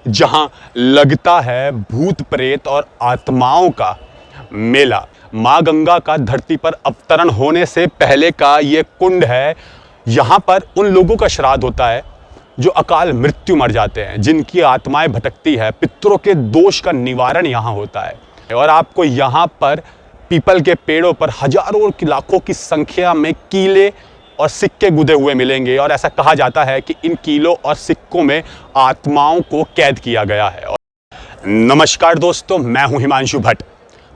जहां लगता है भूत प्रेत और आत्माओं का मेला। माँ गंगा का धरती पर अवतरण होने से पहले का ये कुंड है। यहाँ पर उन लोगों का श्राद्ध होता है जो अकाल मृत्यु मर जाते हैं, जिनकी आत्माएं भटकती है। पितरों के दोष का निवारण यहाँ होता है और आपको यहाँ पर पीपल के पेड़ों पर हजारों की लाखों की संख्या में कीले और सिक्के गुदे हुए मिलेंगे और ऐसा कहा जाता है कि इन कीलों और सिक्कों में आत्माओं को कैद किया गया है। नमस्कार दोस्तों, मैं हूं हिमांशु भट्ट।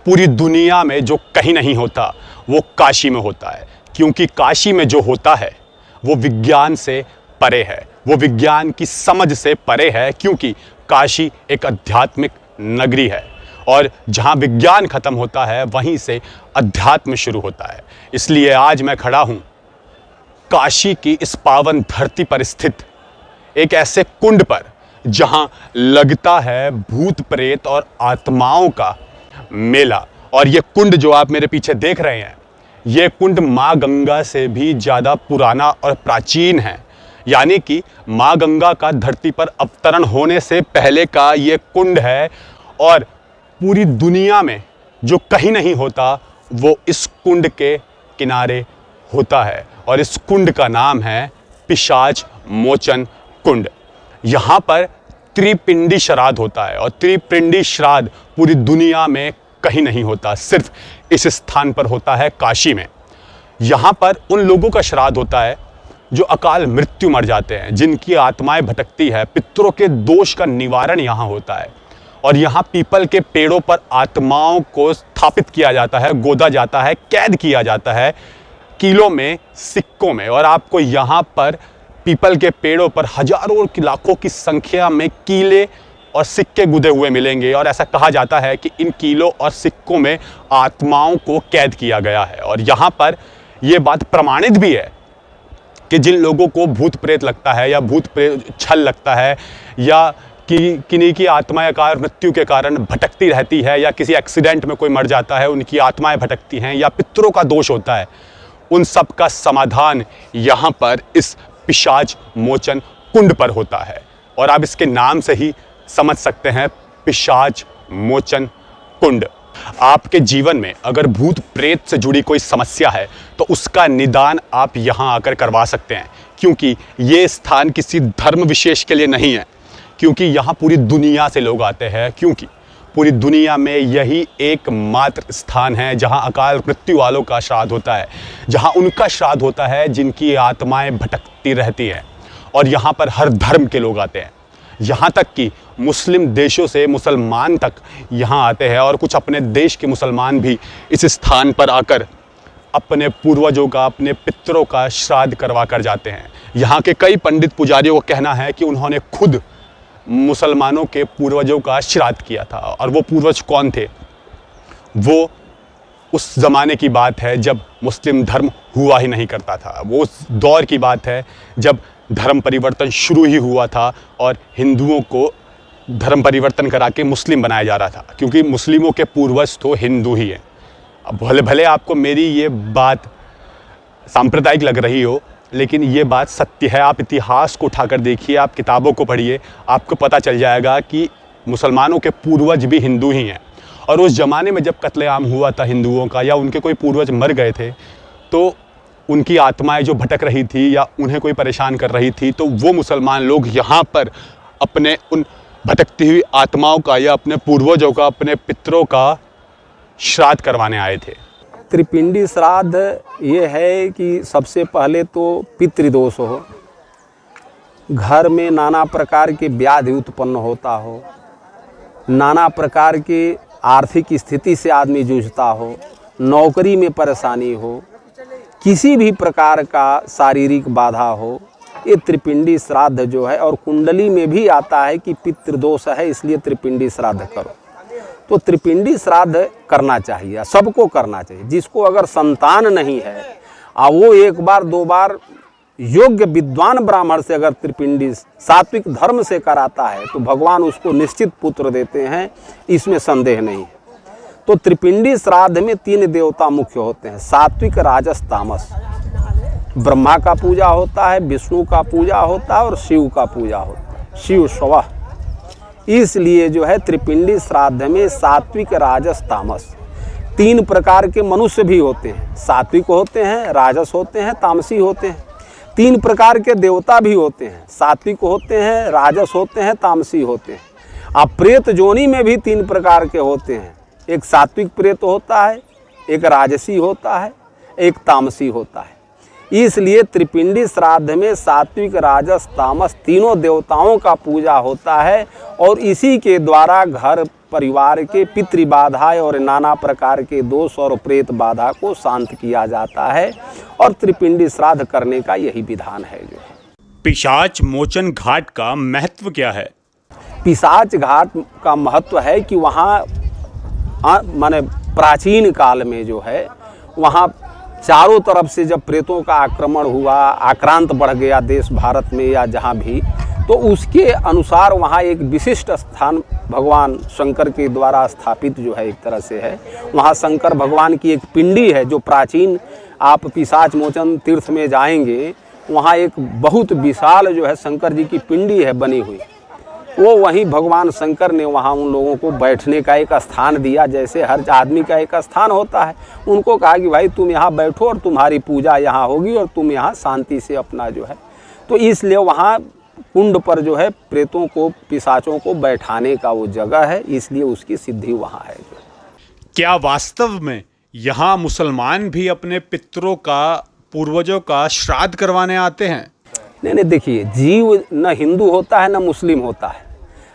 पूरी दुनिया में जो कहीं नहीं होता वो काशी में होता है, क्योंकि काशी में जो होता है वो विज्ञान से परे है, वो विज्ञान की समझ से परे है, क्योंकि काशी एक आध्यात्मिक नगरी है और जहां विज्ञान खत्म होता है वहीं से अध्यात्म शुरू होता है। इसलिए आज मैं खड़ा हूं काशी की इस पावन धरती पर स्थित एक ऐसे कुंड पर जहां लगता है भूत प्रेत और आत्माओं का मेला। और ये कुंड जो आप मेरे पीछे देख रहे हैं, ये कुंड माँ गंगा से भी ज़्यादा पुराना और प्राचीन है। यानी कि माँ गंगा का धरती पर अवतरण होने से पहले का ये कुंड है और पूरी दुनिया में जो कहीं नहीं होता वो इस कुंड के किनारे होता है और इस कुंड का नाम है पिशाच मोचन कुंड। यहाँ पर त्रिपिंडी श्राद्ध होता है और त्रिपिंडी श्राद्ध पूरी दुनिया में कहीं नहीं होता, सिर्फ इस स्थान पर होता है, काशी में। यहाँ पर उन लोगों का श्राद्ध होता है जो अकाल मृत्यु मर जाते हैं, जिनकी आत्माएं भटकती है। पितरों के दोष का निवारण यहाँ होता है और यहाँ पीपल के पेड़ों पर आत्माओं को स्थापित किया जाता है, गोदा जाता है, कैद किया जाता है कीलों में, सिक्कों में। और आपको यहाँ पर पीपल के पेड़ों पर हजारों की लाखों की संख्या में कीले और सिक्के गुदे हुए मिलेंगे और ऐसा कहा जाता है कि इन कीलों और सिक्कों में आत्माओं को कैद किया गया है। और यहाँ पर यह बात प्रमाणित भी है कि जिन लोगों को भूत प्रेत लगता है या भूत प्रेत छल लगता है या कि किन्हीं की आत्माएं अकाल मृत्यु के कारण भटकती रहती है या किसी एक्सीडेंट में कोई मर जाता है, उनकी आत्माएं भटकती हैं या पितरों का दोष होता है, उन सब का समाधान यहाँ पर इस पिशाच मोचन कुंड पर होता है। और आप इसके नाम से ही समझ सकते हैं, पिशाच मोचन कुंड। आपके जीवन में अगर भूत प्रेत से जुड़ी कोई समस्या है तो उसका निदान आप यहाँ आकर करवा सकते हैं, क्योंकि ये स्थान किसी धर्म विशेष के लिए नहीं है, क्योंकि यहाँ पूरी दुनिया से लोग आते हैं, क्योंकि पूरी दुनिया में यही एकमात्र स्थान है जहाँ अकाल मृत्यु वालों का श्राद्ध होता है, जहाँ उनका श्राद्ध होता है जिनकी आत्माएं भटकती रहती हैं। और यहाँ पर हर धर्म के लोग आते हैं, यहाँ तक कि मुस्लिम देशों से मुसलमान तक यहाँ आते हैं और कुछ अपने देश के मुसलमान भी इस स्थान पर आकर अपने पूर्वजों का, अपने पितरों का श्राद्ध करवा कर जाते हैं। यहाँ के कई पंडित पुजारियों का कहना है कि उन्होंने खुद मुसलमानों के पूर्वजों का श्राद्ध किया था। और वो पूर्वज कौन थे? वो उस ज़माने की बात है जब मुस्लिम धर्म हुआ ही नहीं करता था। वो उस दौर की बात है जब धर्म परिवर्तन शुरू ही हुआ था और हिंदुओं को धर्म परिवर्तन करा के मुस्लिम बनाया जा रहा था, क्योंकि मुस्लिमों के पूर्वज तो हिंदू ही हैं। अब भले आपको मेरी ये बात सांप्रदायिक लग रही हो, लेकिन ये बात सत्य है। आप इतिहास को उठाकर देखिए, आप किताबों को पढ़िए, आपको पता चल जाएगा कि मुसलमानों के पूर्वज भी हिंदू ही हैं। और उस ज़माने में जब कत्लेआम हुआ था हिंदुओं का या उनके कोई पूर्वज मर गए थे, तो उनकी आत्माएं जो भटक रही थी या उन्हें कोई परेशान कर रही थी, तो वो मुसलमान लोग यहाँ पर अपने उन भटकती हुई आत्माओं का या अपने पूर्वजों का, अपने पितरों का श्राद्ध करवाने आए थे। त्रिपिंडी श्राद्ध ये है कि सबसे पहले तो पितृदोष हो, घर में नाना प्रकार के व्याधि उत्पन्न होता हो, नाना प्रकार के आर्थिक स्थिति से आदमी जूझता हो, नौकरी में परेशानी हो, किसी भी प्रकार का शारीरिक बाधा हो, ये त्रिपिंडी श्राद्ध जो है, और कुंडली में भी आता है कि पितृदोष है इसलिए त्रिपिंडी श्राद्ध करो। तो त्रिपिंडी श्राद्ध करना चाहिए, सबको करना चाहिए। जिसको अगर संतान नहीं है वो एक बार दो बार योग्य विद्वान ब्राह्मण से अगर त्रिपिंडी सात्विक धर्म से कराता है तो भगवान उसको निश्चित पुत्र देते हैं, इसमें संदेह नहीं है। तो त्रिपिंडी श्राद्ध में 3 देवता मुख्य होते हैं, सात्विक, राजस, तामस। ब्रह्मा का पूजा होता है, विष्णु का पूजा होता है और शिव का पूजा होता है। शिव स्वः इसलिए जो है त्रिपिंडी श्राद्ध में सात्विक राजस तामस 3 प्रकार के मनुष्य भी होते हैं। सात्विक होते हैं, राजस होते हैं, तामसी होते हैं। 3 प्रकार के देवता भी होते हैं, सात्विक होते हैं, राजस होते हैं, तामसी होते हैं। अब प्रेत जोनी में भी 3 प्रकार के होते हैं। एक सात्विक प्रेत होता है, एक राजसी होता है, एक तामसी होता है। इसलिए त्रिपिंडी श्राद्ध में सात्विक राजस तामस तीनों देवताओं का पूजा होता है और इसी के द्वारा घर परिवार के पितृ बाधाएं और नाना प्रकार के दोष और प्रेत बाधा को शांत किया जाता है और त्रिपिंडी श्राद्ध करने का यही विधान है। जो पिशाच मोचन घाट का महत्व क्या है? पिशाच घाट का महत्व है कि वहाँ माने प्राचीन काल में जो है वहाँ चारों तरफ से जब प्रेतों का आक्रमण हुआ, आक्रांत बढ़ गया देश भारत में या जहाँ भी, तो उसके अनुसार वहाँ एक विशिष्ट स्थान भगवान शंकर के द्वारा स्थापित जो है एक तरह से है। वहाँ शंकर भगवान की एक पिंडी है जो प्राचीन, आप पिशाच मोचन तीर्थ में जाएंगे वहाँ एक बहुत विशाल जो है शंकर जी की पिंडी है बनी हुई। वो वहीं भगवान शंकर ने वहाँ उन लोगों को बैठने का एक स्थान दिया, जैसे हर आदमी का एक स्थान होता है। उनको कहा कि भाई तुम यहाँ बैठो और तुम्हारी पूजा यहाँ होगी और तुम यहाँ शांति से अपना जो है, तो इसलिए वहाँ कुंड पर जो है प्रेतों को, पिशाचों को बैठाने का वो जगह है, इसलिए उसकी सिद्धि वहाँ है। क्या वास्तव में यहाँ मुसलमान भी अपने पितरों का, पूर्वजों का श्राद्ध करवाने आते हैं? नहीं, देखिए, जीव न हिंदू होता है न मुस्लिम होता है,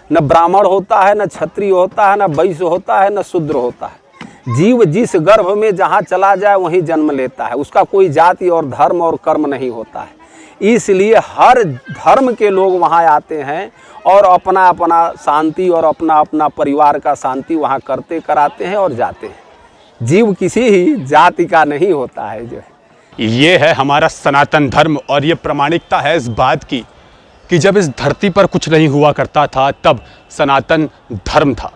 न ब्राह्मण होता है, न क्षत्रिय होता है, न वैश्य होता है, न शूद्र होता है। जीव जिस गर्भ में जहाँ चला जाए वहीं जन्म लेता है, उसका कोई जाति और धर्म और कर्म नहीं होता है। इसलिए हर धर्म के लोग वहाँ आते हैं और अपना अपना शांति और अपना अपना परिवार का शांति वहाँ करते कराते हैं और जाते हैं। जीव किसी ही जाति का नहीं होता है। जो है ये है हमारा सनातन धर्म और ये प्रामाणिकता है इस बात की कि जब इस धरती पर कुछ नहीं हुआ करता था तब सनातन धर्म था।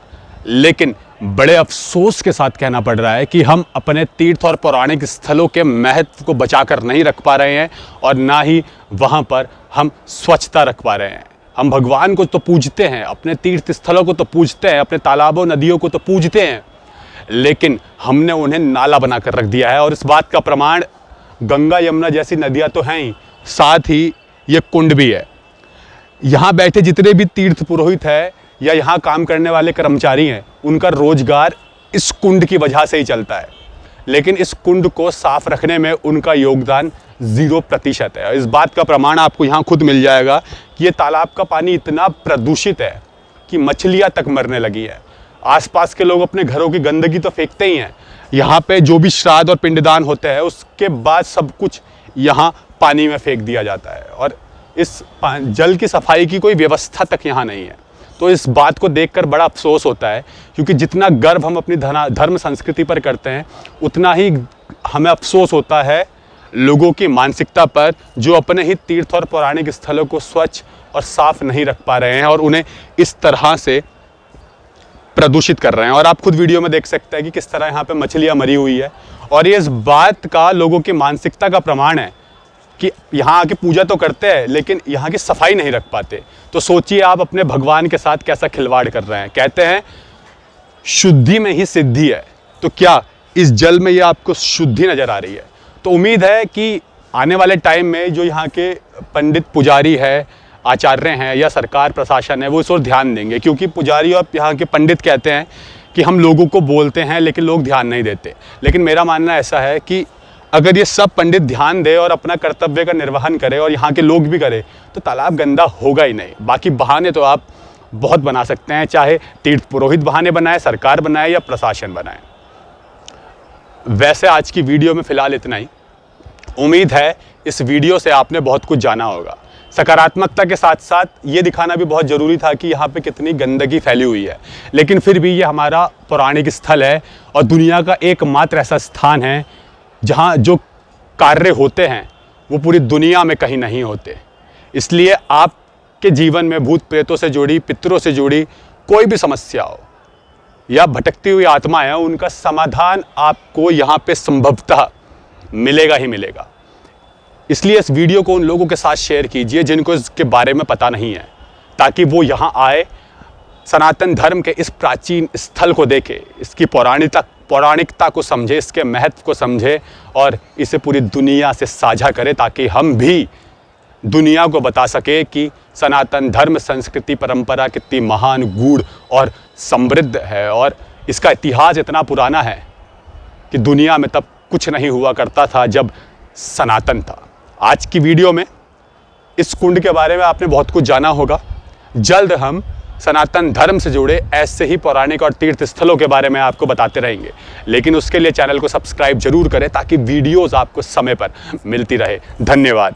लेकिन बड़े अफसोस के साथ कहना पड़ रहा है कि हम अपने तीर्थ और पौराणिक स्थलों के महत्व को बचाकर नहीं रख पा रहे हैं और ना ही वहाँ पर हम स्वच्छता रख पा रहे हैं। हम भगवान को तो पूजते हैं, अपने तीर्थ स्थलों को तो पूजते हैं, अपने तालाबों नदियों को तो पूजते हैं, लेकिन हमने उन्हें नाला बनाकर रख दिया है। और इस बात का प्रमाण गंगा यमुना जैसी नदियाँ तो हैं ही, साथ ही ये कुंड भी है। यहाँ बैठे जितने भी तीर्थ पुरोहित है या यहाँ काम करने वाले कर्मचारी हैं, उनका रोजगार इस कुंड की वजह से ही चलता है। लेकिन इस कुंड को साफ रखने में उनका योगदान 0% है। इस बात का प्रमाण आपको यहाँ खुद मिल जाएगा कि ये तालाब का पानी इतना प्रदूषित है कि मछलियाँ तक मरने लगी है। आसपास के लोग अपने घरों की गंदगी तो फेंकते ही हैं, यहाँ पे जो भी श्राद्ध और पिंडदान होते हैं उसके बाद सब कुछ यहाँ पानी में फेंक दिया जाता है और इस जल की सफाई की कोई व्यवस्था तक यहाँ नहीं है। तो इस बात को देखकर बड़ा अफसोस होता है, क्योंकि जितना गर्व हम अपनी धर्म संस्कृति पर करते हैं उतना ही हमें अफसोस होता है लोगों की मानसिकता पर, जो अपने ही तीर्थ और पौराणिक स्थलों को स्वच्छ और साफ नहीं रख पा रहे हैं और उन्हें इस तरह से प्रदूषित कर रहे हैं। और आप खुद वीडियो में देख सकते हैं कि किस तरह यहाँ पे मछलियाँ मरी हुई है। और ये इस बात का लोगों की मानसिकता का प्रमाण है कि यहाँ आके पूजा तो करते हैं लेकिन यहाँ की सफाई नहीं रख पाते। तो सोचिए आप अपने भगवान के साथ कैसा खिलवाड़ कर रहे हैं। कहते हैं शुद्धि में ही सिद्धि है, तो क्या इस जल में ये आपको शुद्धि नज़र आ रही है? तो उम्मीद है कि आने वाले टाइम में जो यहाँ के पंडित पुजारी है, आचार्य हैं या सरकार प्रशासन है, वो इस ओर ध्यान देंगे, क्योंकि पुजारी और यहाँ के पंडित कहते हैं कि हम लोगों को बोलते हैं लेकिन लोग ध्यान नहीं देते। लेकिन मेरा मानना ऐसा है कि अगर ये सब पंडित ध्यान दे और अपना कर्तव्य का निर्वहन करे और यहाँ के लोग भी करें तो तालाब गंदा होगा ही नहीं। बाकी बहाने तो आप बहुत बना सकते हैं, चाहे तीर्थ पुरोहित बहाने बनाए, सरकार बनाए या प्रशासन बनाए। वैसे आज की वीडियो में फ़िलहाल इतना ही। उम्मीद है इस वीडियो से आपने बहुत कुछ जाना होगा। सकारात्मकता के साथ साथ ये दिखाना भी बहुत ज़रूरी था कि यहाँ पे कितनी गंदगी फैली हुई है, लेकिन फिर भी ये हमारा पौराणिक स्थल है और दुनिया का एकमात्र ऐसा स्थान है जहाँ जो कार्य होते हैं वो पूरी दुनिया में कहीं नहीं होते। इसलिए आपके जीवन में भूत प्रेतों से जुड़ी, पितरों से जुड़ी कोई भी समस्या हो या भटकती हुई आत्माएं हैं, उनका समाधान आपको यहाँ पे संभवतः मिलेगा ही मिलेगा। इसलिए इस वीडियो को उन लोगों के साथ शेयर कीजिए जिनको इसके बारे में पता नहीं है, ताकि वो यहाँ आए, सनातन धर्म के इस प्राचीन स्थल को देखे, इसकी पौराणिकता को समझे, इसके महत्व को समझे और इसे पूरी दुनिया से साझा करें, ताकि हम भी दुनिया को बता सके कि सनातन धर्म संस्कृति परंपरा कितनी महान, गूढ़ और समृद्ध है। और इसका इतिहास इतना पुराना है कि दुनिया में तब कुछ नहीं हुआ करता था जब सनातन था। आज की वीडियो में इस कुंड के बारे में आपने बहुत कुछ जाना होगा। जल्द हम सनातन धर्म से जुड़े ऐसे ही पौराणिक और तीर्थ स्थलों के बारे में आपको बताते रहेंगे, लेकिन उसके लिए चैनल को सब्सक्राइब जरूर करें ताकि वीडियोस आपको समय पर मिलती रहे। धन्यवाद।